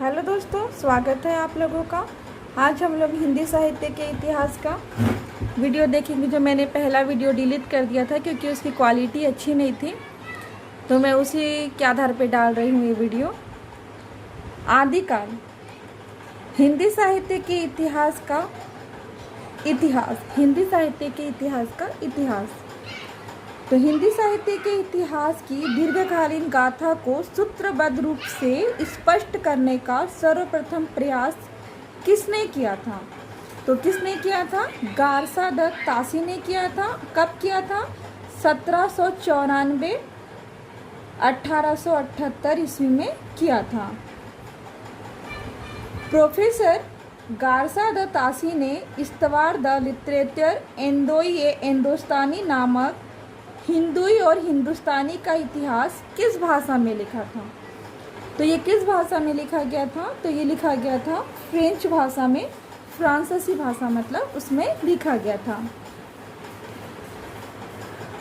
Hello दोस्तों, स्वागत है आप लोगों का। आज हम लोग हिंदी साहित्य के इतिहास का वीडियो देखेंगे। जो मैंने पहला वीडियो डिलीट कर दिया था क्योंकि उसकी क्वालिटी अच्छी नहीं थी, तो मैं उसी के आधार पर डाल रही हूँ ये वीडियो। आदिकाल हिंदी साहित्य के इतिहास का इतिहास हिंदी साहित्य के इतिहास का इतिहास। तो हिंदी साहित्य के इतिहास की दीर्घकालीन गाथा को सूत्रबद्ध रूप से स्पष्ट करने का सर्वप्रथम प्रयास किसने किया था? तो किसने किया था? गारसा दत्त तासी ने किया था। कब किया था? 1794 1878 ईस्वी में किया था। प्रोफेसर गारसा द तासी ने इस्तवार द लिटरेचर एंदोस्तानी नामक हिंदुई और हिंदुस्तानी का इतिहास किस भाषा में लिखा था? तो ये किस भाषा में लिखा गया था? तो ये लिखा गया था फ्रेंच भाषा में, फ्रांसीसी भाषा मतलब उसमें लिखा गया था।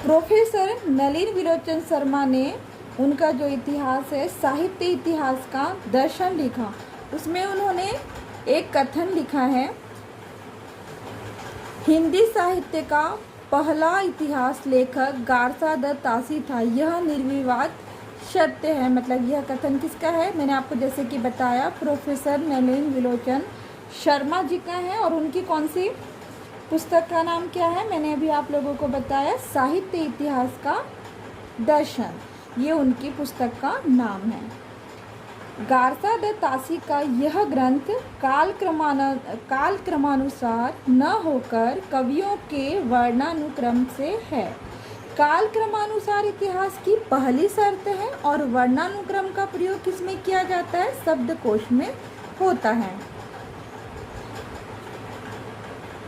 प्रोफेसर नलिन विलोचन शर्मा ने उनका जो इतिहास है, साहित्य इतिहास का दर्शन लिखा। उसमें उन्होंने एक कथन लिखा है, हिंदी साहित्य का पहला इतिहास लेखक गारसा दत्त तासी था, यह निर्विवाद सत्य है। मतलब यह कथन किसका है? मैंने आपको जैसे कि बताया, प्रोफेसर नलिन विलोचन शर्मा जी का है। और उनकी कौन सी पुस्तक का नाम क्या है? मैंने अभी आप लोगों को बताया, साहित्य इतिहास का दर्शन, ये उनकी पुस्तक का नाम है। गारसा द तासी का यह ग्रंथ काल क्रमानुसार न होकर कवियों के वर्णानुक्रम से है। काल क्रमानुसार इतिहास की पहली शर्त है और वर्णानुक्रम का प्रयोग किसमें किया जाता है? शब्दकोश में होता है।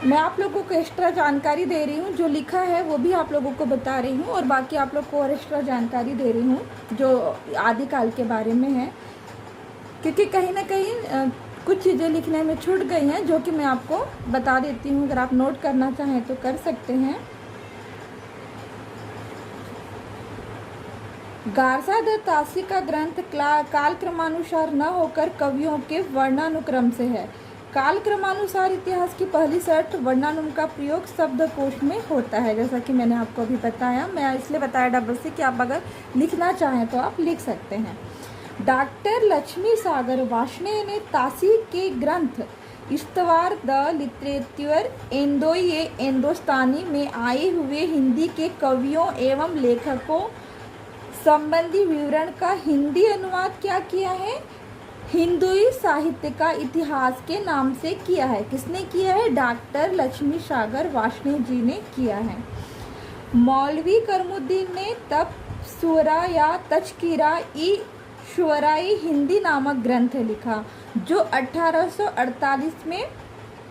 मैं आप लोगों को एक्स्ट्रा जानकारी दे रही हूँ, जो लिखा है वो भी आप लोगों को बता रही हूँ और बाकी आप लोग को और एक्स्ट्रा जानकारी दे रही हूँ जो आदिकाल के बारे में है, क्योंकि कहीं ना कहीं कुछ चीज़ें लिखने में छूट गई हैं जो कि मैं आपको बता देती हूँ। अगर आप नोट करना चाहें तो कर सकते हैं। गारसा दत्त तासी का ग्रंथ काल क्रमानुसार न होकर कवियों के वर्णानुक्रम से है। काल क्रमानुसार इतिहास की पहली शर्त वर्णानुक्रम का प्रयोग शब्दकोश में होता है, जैसा कि मैंने आपको अभी बताया। मैं इसलिए बताया डबल से कि आप अगर लिखना चाहें तो आप लिख सकते हैं। डॉक्टर लक्ष्मी सागर वार्ष्णेय ने तासी के ग्रंथ इस्तवार द लिटरेचर एंदोस्तानी में आए हुए हिंदी के कवियों एवं लेखकों संबंधी विवरण का हिंदी अनुवाद क्या किया है? हिंदुई साहित्य का इतिहास के नाम से किया है। किसने किया है? डॉक्टर लक्ष्मी सागर वार्ष्णेय जी ने किया है। मौलवी करमुद्दीन ने तबसुरा या तज़किरा ई शुअराई हिंदी नामक ग्रंथ लिखा, जो 1848 में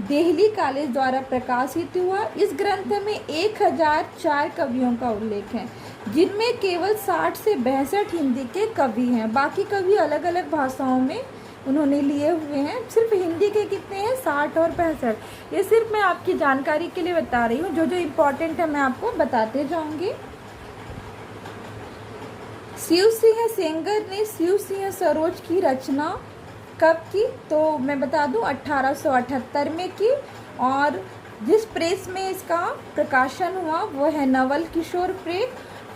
दिल्ली कॉलेज द्वारा प्रकाशित हुआ। इस ग्रंथ में 1004 कवियों का उल्लेख है, जिनमें केवल 60 से 62 हिंदी के कवि हैं। बाकी कवि अलग अलग भाषाओं में उन्होंने लिए हुए हैं। सिर्फ हिंदी के कितने हैं? 60 और 65। ये सिर्फ मैं आपकी जानकारी के लिए बता रही हूँ, जो जो इम्पोर्टेंट है मैं आपको बताते जाऊँगी। शिव सिंह सेंगर ने शिव सिंह सरोज की रचना कब की? तो मैं बता दूं, 1878 में की। और जिस प्रेस में इसका प्रकाशन हुआ वो है नवल किशोर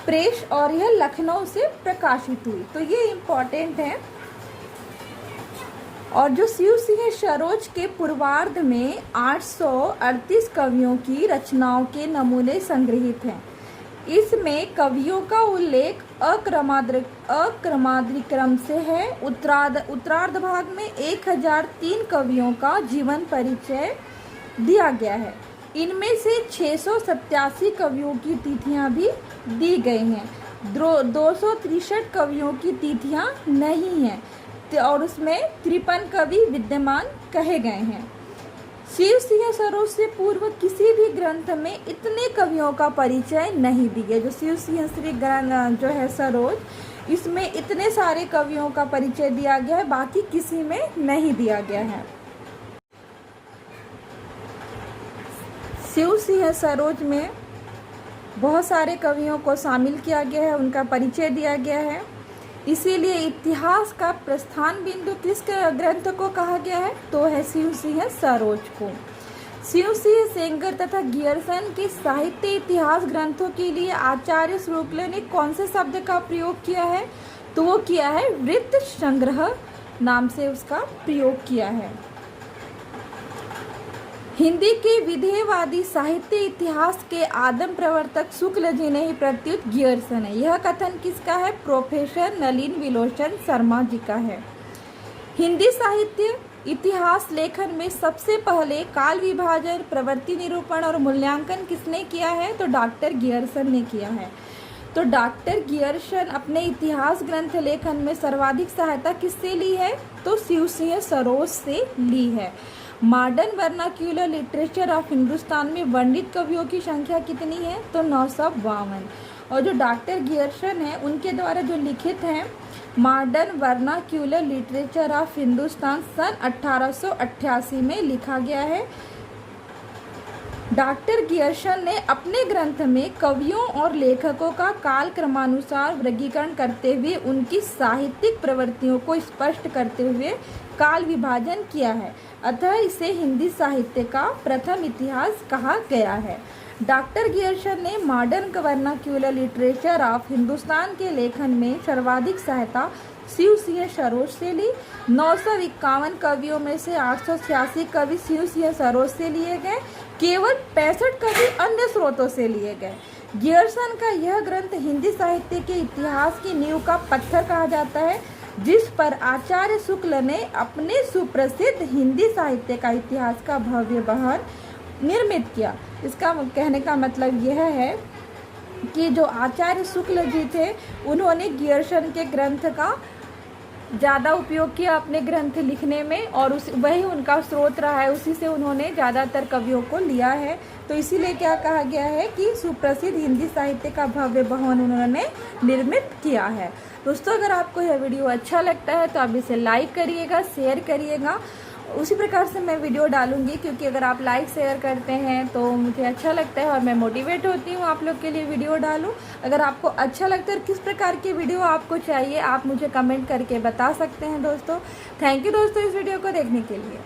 प्रेस, और यह लखनऊ से प्रकाशित हुई। तो ये इम्पोर्टेंट है। और जो शिव सिंह सरोज के पूर्वार्ध में 838 कवियों की रचनाओं के नमूने संग्रहित हैं। इसमें कवियों का उल्लेख अक्रमाद्रिक्रम से है। उत्तरार्ध भाग में 1003 कवियों का जीवन परिचय दिया गया है। इनमें से 687 कवियों की तिथियां भी दी गई हैं। 263 कवियों की तिथियां नहीं हैं और उसमें 53 कवि विद्यमान कहे गए हैं। शिव सिंह सरोज से पूर्व किसी भी ग्रंथ में इतने कवियों का परिचय नहीं दिया। जो शिव सिंह श्री ग्रंथ जो है सरोज, इसमें इतने सारे कवियों का परिचय दिया गया है, बाकी किसी में नहीं दिया गया है। शिव सिंह सरोज में बहुत सारे कवियों को शामिल किया गया है, उनका परिचय दिया गया है। इसीलिए इतिहास का प्रस्थान बिंदु किस ग्रंथ को कहा गया है, तो है शिव सिंह सरोज को। शिव सिंह सेंगर तथा गियरसन के साहित्य इतिहास ग्रंथों के लिए आचार्य शुक्ल ने कौन से शब्द का प्रयोग किया है, तो वो किया है वृत्त संग्रह नाम से उसका प्रयोग किया है। हिंदी के विधेयवादी साहित्य इतिहास के आदम प्रवर्तक शुक्ल जी ने ही प्रत्युत गियरसन है। यह कथन किसका है, प्रोफेसर नलिन विलोचन शर्मा जी का है। हिंदी साहित्य इतिहास लेखन में सबसे पहले काल विभाजन, प्रवृत्ति निरूपण और मूल्यांकन किसने किया है, तो डॉक्टर गियरसन ने किया है। तो डॉक्टर गियरसन अपने इतिहास ग्रंथ लेखन में सर्वाधिक सहायता किससे ली है, तो शिव सिंह सरोज से ली है। Modern vernacular literature of Hindustan में वर्णित कवियों की संख्या कितनी है, तो 952। और जो डॉक्टर गियरसन है उनके द्वारा जो लिखित हैं modern vernacular literature of Hindustan सन 1888 में लिखा गया है। डॉक्टर गियरसन ने अपने ग्रंथ में कवियों और लेखकों का काल क्रमानुसार वर्गीकरण करते हुए उनकी साहित्यिक प्रवृत्तियों को स्पष्ट करते हुए काल विभाजन किया है, अतः इसे हिंदी साहित्य का प्रथम इतिहास कहा गया है। डॉक्टर गियरसन ने modern vernacular literature of Hindustan के लेखन में सर्वाधिक सहायता शिव सिंह सरोज से ली। 951 कवियों में से 886 कवि शिव सिंह सरोज से लिए गए, केवल 65 कवि अन्य स्रोतों से लिए गए। गियरसन का यह ग्रंथ हिंदी साहित्य के इतिहास की नींव का पत्थर कहा जाता है, जिस पर आचार्य शुक्ल ने अपने सुप्रसिद्ध हिंदी साहित्य का इतिहास का भव्य बहन निर्मित किया। इसका कहने का मतलब यह है कि जो आचार्य शुक्ल जी थे उन्होंने गियरसन के ग्रंथ का ज़्यादा उपयोग किया अपने ग्रंथ लिखने में, और वही उनका स्रोत रहा है, उसी से उन्होंने ज़्यादातर कवियों को लिया है। तो इसीलिए क्या कहा गया है कि सुप्रसिद्ध हिंदी साहित्य का भव्य भवन उन्होंने निर्मित किया है। दोस्तों, अगर आपको यह वीडियो अच्छा लगता है तो आप इसे लाइक करिएगा, शेयर करिएगा। उसी प्रकार से मैं वीडियो डालूंगी, क्योंकि अगर आप लाइक शेयर करते हैं तो मुझे अच्छा लगता है और मैं मोटिवेट होती हूँ आप लोग के लिए वीडियो डालूं। अगर आपको अच्छा लगता है और किस प्रकार की वीडियो आपको चाहिए आप मुझे कमेंट करके बता सकते हैं दोस्तों। थैंक यू दोस्तों इस वीडियो को देखने के लिए।